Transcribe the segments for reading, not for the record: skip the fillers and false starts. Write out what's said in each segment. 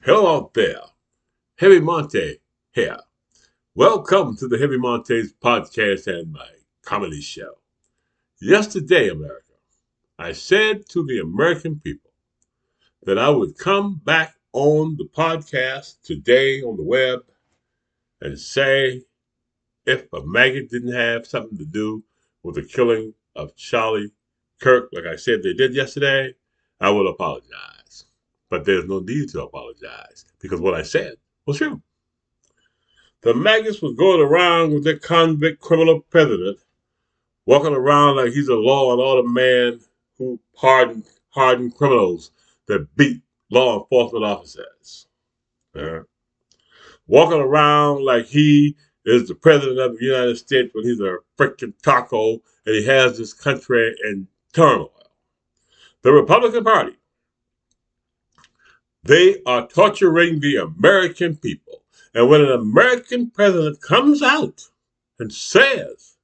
Hello out there. Heavy Monte here. Welcome to the Heavy Monte's podcast and my comedy show. Yesterday, America, I said to the American people that I would come back on the podcast today on the web and say if a maggot didn't have something to do with the killing of Charlie Kirk, like I said they did yesterday, I will apologize. But there's no need to apologize because what I said was true. The maggots was going around with their convict criminal president, walking around like he's a law and order man who hardened criminals that beat law enforcement officers. Uh, Walking around like he is the president of the United States when he's a freaking taco and he has this country in turmoil. The Republican Party, they are torturing the American people. And when an American president comes out and says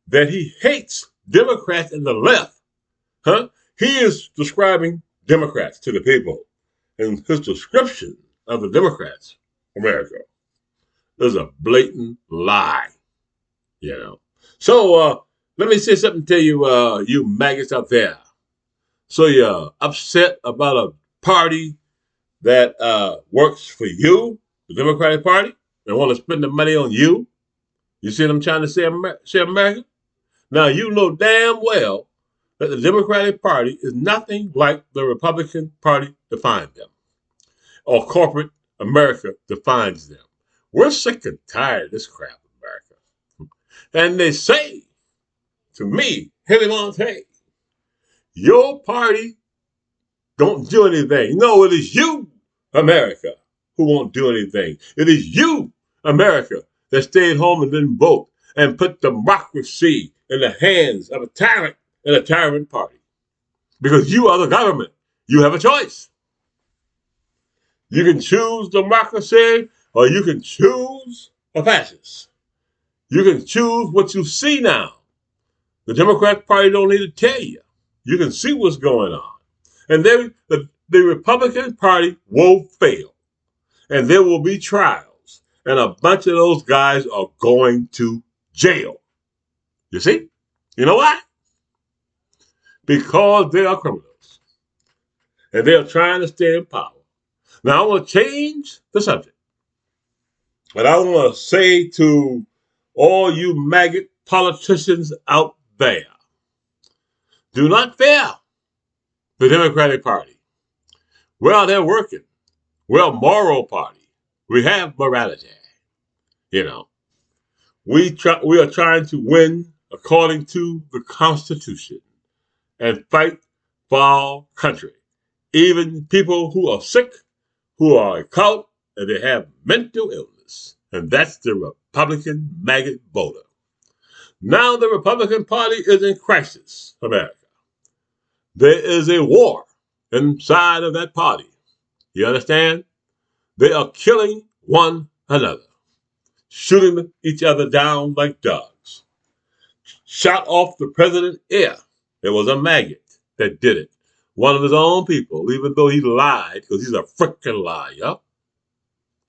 that he hates Democrats and the left, he is describing Democrats to the people. And his description of the Democrats, America, is a blatant lie, you know. So let me say something to you, you maggots out there. So you're upset about a party that works for you, the Democratic Party, and want to spend the money on you. You see what I'm trying to say, America? Now, you know damn well that the Democratic Party is nothing like the Republican Party defined them, or corporate America defines them. We're sick and tired of this crap, America. And they say to me, Henry Monte, your party don't do anything. No, it is you, America, who won't do anything. It is you, America, that stayed home and didn't vote and put democracy in the hands of a tyrant and a tyrant party. Because you are the government. You have a choice. You can choose democracy or you can choose a fascist. You can choose what you see now. The Democratic Party don't need to tell you. You can see what's going on. And the Republican Party will fail. And there will be trials. And a bunch of those guys are going to jail. You see? You know why? Because they are criminals. And they are trying to stay in power. Now, I want to change the subject. And I want to say to all you maggot politicians out there, do not fear the Democratic Party. Well, they're working. We're a moral party. We have morality. You know, we are trying to win according to the Constitution and fight for our country. Even people who are sick, who are a cult, and they have mental illness. And that's the Republican maggot voter. Now the Republican Party is in crisis, America. There is a war inside of that party. You understand? They are killing one another, shooting each other down like dogs. Shot off the president's ear. It was a maggot that did it. One of his own people, even though he lied, because he's a freaking liar.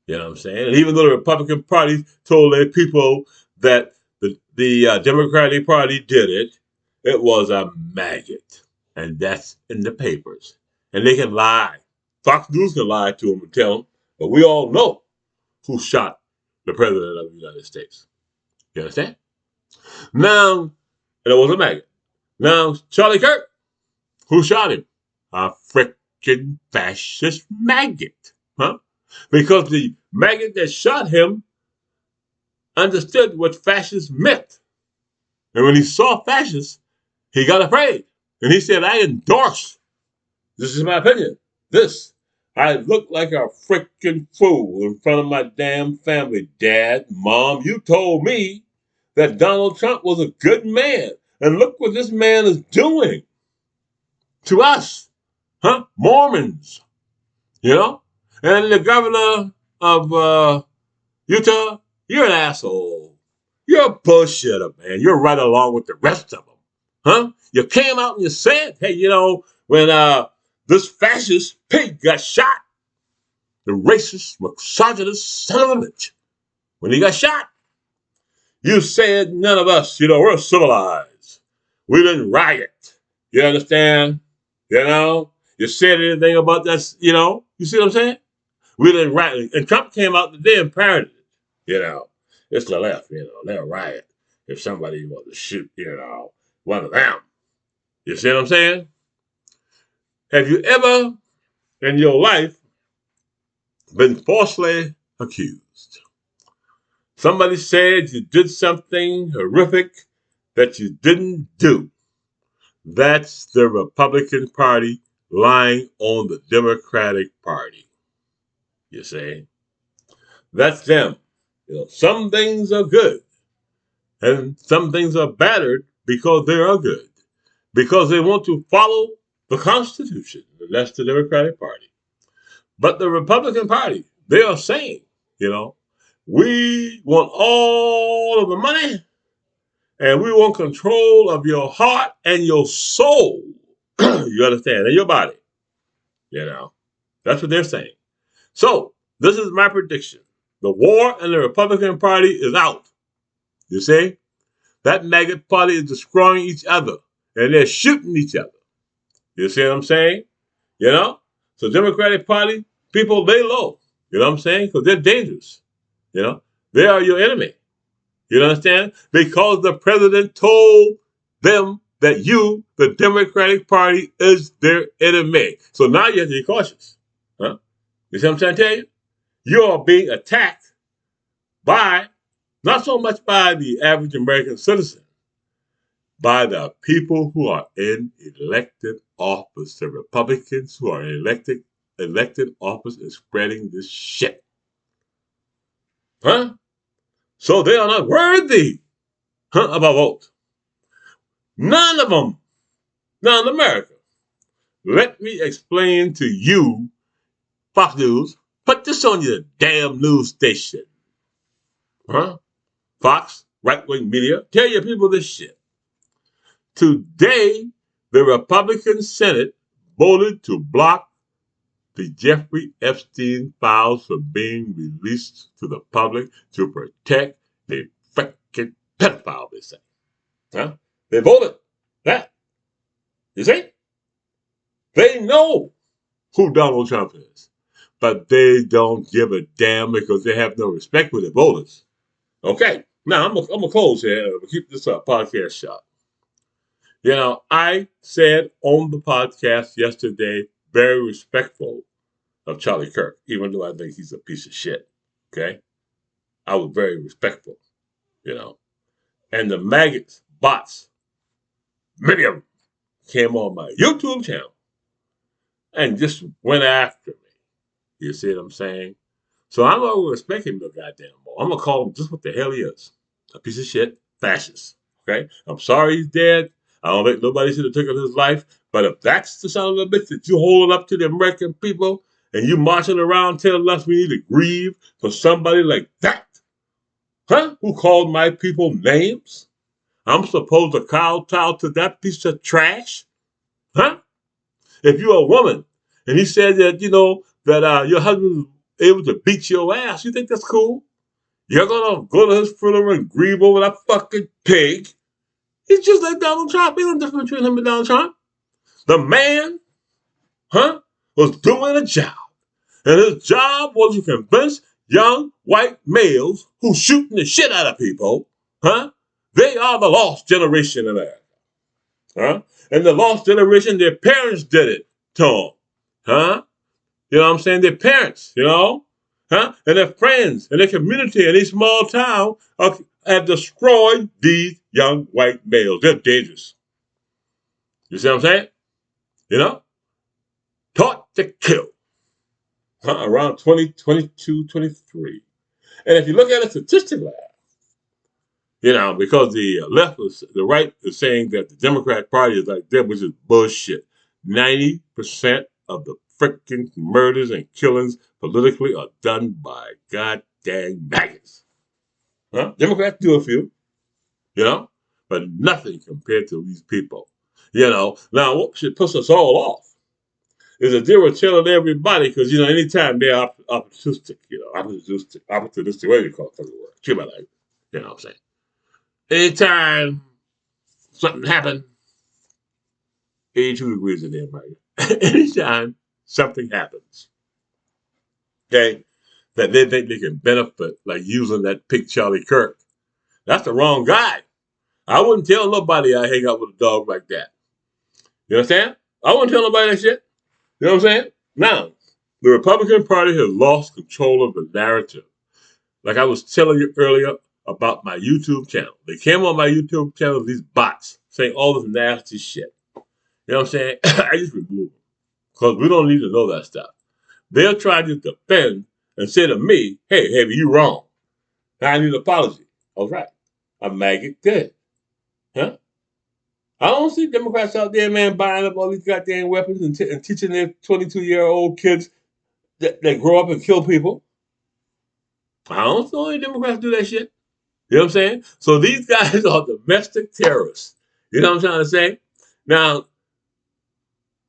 You know what I'm saying? And even though the Republican Party told their people that the Democratic Party did it, it was a maggot. And that's in the papers. And they can lie. Fox News can lie to them and tell them, but we all know who shot the president of the United States. You understand? Now, and it was a maggot. Now, Charlie Kirk, who shot him? A freaking fascist maggot. Huh? Because the maggot that shot him understood what fascist meant. And when he saw fascists, he got afraid. And he said, I endorse, this is my opinion, this. I look like a freaking fool in front of my damn family. Dad, Mom, you told me that Donald Trump was a good man. And look what this man is doing to us, Mormons, you know? And the governor of Utah, you're an asshole. You're a bullshitter, man. You're right along with the rest of them, You came out and you said, hey, when this fascist pig got shot, the racist, misogynist son of a bitch, when he got shot, you said none of us, we're civilized. We didn't riot. You understand? You said anything about that, you see what I'm saying? We didn't riot. And Trump came out today and parodied it, It's the left, they'll riot if somebody wants to shoot, one of them. You see what I'm saying? Have you ever in your life been falsely accused? Somebody said you did something horrific that you didn't do. That's the Republican Party lying on the Democratic Party. You see? That's them. Some things are good and some things are battered because they are good. Because they want to follow the Constitution. And that's the Democratic Party. But the Republican Party, they are saying, we want all of the money and we want control of your heart and your soul. You understand? And your body. That's what they're saying. So, this is my prediction. The war in the Republican Party is out. You see? That maggot party is destroying each other. And they're shooting each other. You see what I'm saying? So Democratic Party, people lay low. You know what I'm saying? Because they're dangerous. They are your enemy. You understand? Because the president told them that you, the Democratic Party, is their enemy. So now you have to be cautious. Huh? You see what I'm trying to tell you? You are being attacked by, not so much by the average American citizen, by the people who are in elected office, the Republicans who are in elected office and spreading this shit. Huh? So they are not worthy of a vote. None of them. Now in America, let me explain to you, Fox News, put this on your damn news station. Huh? Fox, right-wing media, tell your people this shit. Today, the Republican Senate voted to block the Jeffrey Epstein files from being released to the public to protect the freaking pedophile, they say. Huh? They voted that. You see? They know who Donald Trump is, but they don't give a damn because they have no respect for their voters. Okay, now I'm gonna close here. We'll keep this podcast short. I said on the podcast yesterday, very respectful of Charlie Kirk, even though I think he's a piece of shit. Okay? I was very respectful, And the maggots, bots, many of them came on my YouTube channel and just went after me. You see what I'm saying? So I'm going to respect him no goddamn more. I'm going to call him just what the hell he is. A piece of shit, fascist. Okay? I'm sorry he's dead. I don't think nobody should have taken his life. But if that's the son of a bitch that you holding up to the American people and you marching around telling us we need to grieve for somebody like that, who called my people names, I'm supposed to kowtow to that piece of trash? If you're a woman and he said that, that your husband was able to beat your ass, you think that's cool? You're going to go to his funeral and grieve over that fucking pig? He's just like Donald Trump. Ain't no difference between him and Donald Trump. The man, was doing a job. And his job was to convince young white males who shooting the shit out of people, they are the lost generation in America. And the lost generation, their parents did it to them. You know what I'm saying? Their parents, and their friends and their community in these small towns have destroyed these young white males. They're dangerous. You see what I'm saying? Taught to kill. Around 2022, 23. And if you look at it statistically, because the right is saying that the Democratic Party is like them, which is bullshit. 90% of the freaking murders and killings politically are done by goddamn maggots. Democrats do a few, but nothing compared to these people. Now what should piss us all off is a zero telling everybody because, anytime they're opportunistic, opportunistic, what do you call it? Treat my life. You know what I'm saying? Anytime something happens, 82 degrees in there, right? Anytime something happens, okay, that they think they can benefit, like using that pig Charlie Kirk, that's the wrong guy. I wouldn't tell nobody I hang out with a dog like that. You understand? I wouldn't tell nobody that shit. You know what I'm saying? Now, the Republican Party has lost control of the narrative. Like I was telling you earlier about my YouTube channel. They came on my YouTube channel, these bots, saying all this nasty shit. You know what I'm saying? I just remove them because we don't need to know that stuff. They'll try to defend and say to me, hey, you wrong. I need an apology. All right. I'm maggot good. Huh? I don't see Democrats out there, man, buying up all these goddamn weapons and teaching their 22-year-old kids that grow up and kill people. I don't know any Democrats do that shit. You know what I'm saying? So these guys are domestic terrorists. You know what I'm trying to say? Now,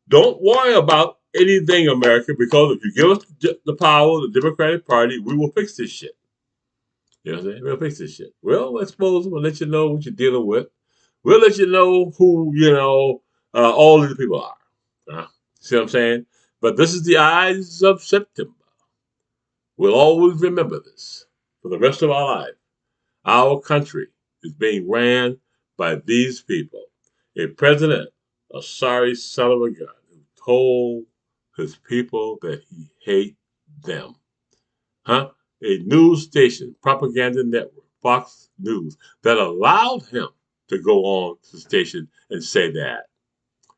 don't worry about anything, America, because if you give us the power, the Democratic Party, we will fix this shit. You know what I'm saying? We'll fix this shit. We'll expose them. We'll let you know what you're dealing with. We'll let you know who, all these people are. See what I'm saying? But this is the eyes of September. We'll always remember this for the rest of our life. Our country is being ran by these people. A president, a sorry son of a gun, who told his people that he hates them. A news station, propaganda network, Fox News, that allowed him to go on to the station and say that.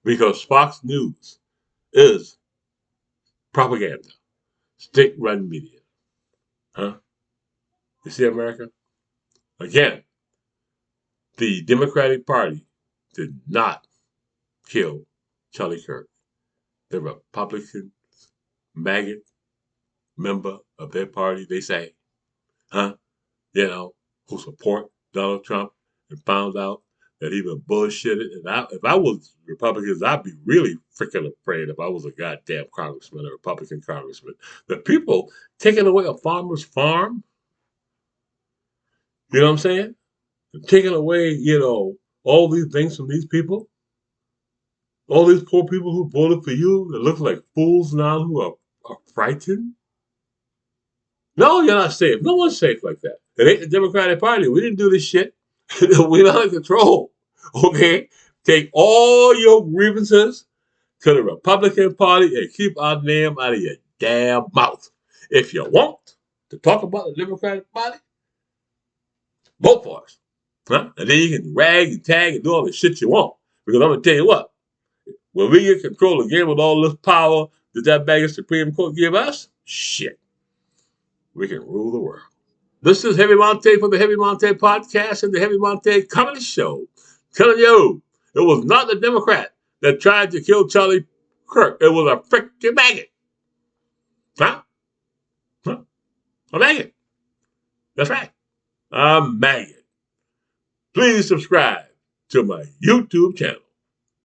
Because Fox News is propaganda, state-run media. You see, America? Again, the Democratic Party did not kill Charlie Kirk. The Republican maggot member of their party, they say, who support Donald Trump and found out that he was bullshitted. And if I was Republicans, I'd be really freaking afraid if I was a goddamn congressman, a Republican congressman. The people taking away a farmer's farm, you know what I'm saying? Taking away, all these things from these people. All these poor people who voted for you that look like fools now who are frightened. No, you're not safe. No one's safe like that. It ain't the Democratic Party. We didn't do this shit. We're not in control. Okay? Take all your grievances to the Republican Party and keep our name out of your damn mouth. If you want to talk about the Democratic Party, vote for us. And then you can rag and tag and do all the shit you want. Because I'm going to tell you what, when we get control again with all this power that bag of Supreme Court give us, shit, we can rule the world. This is Heavy Monte for the Heavy Monte Podcast and the Heavy Monte Comedy Show. Telling you, it was not the Democrat that tried to kill Charlie Kirk. It was a freaking maggot. A maggot. That's right. A maggot. Please subscribe to my YouTube channel.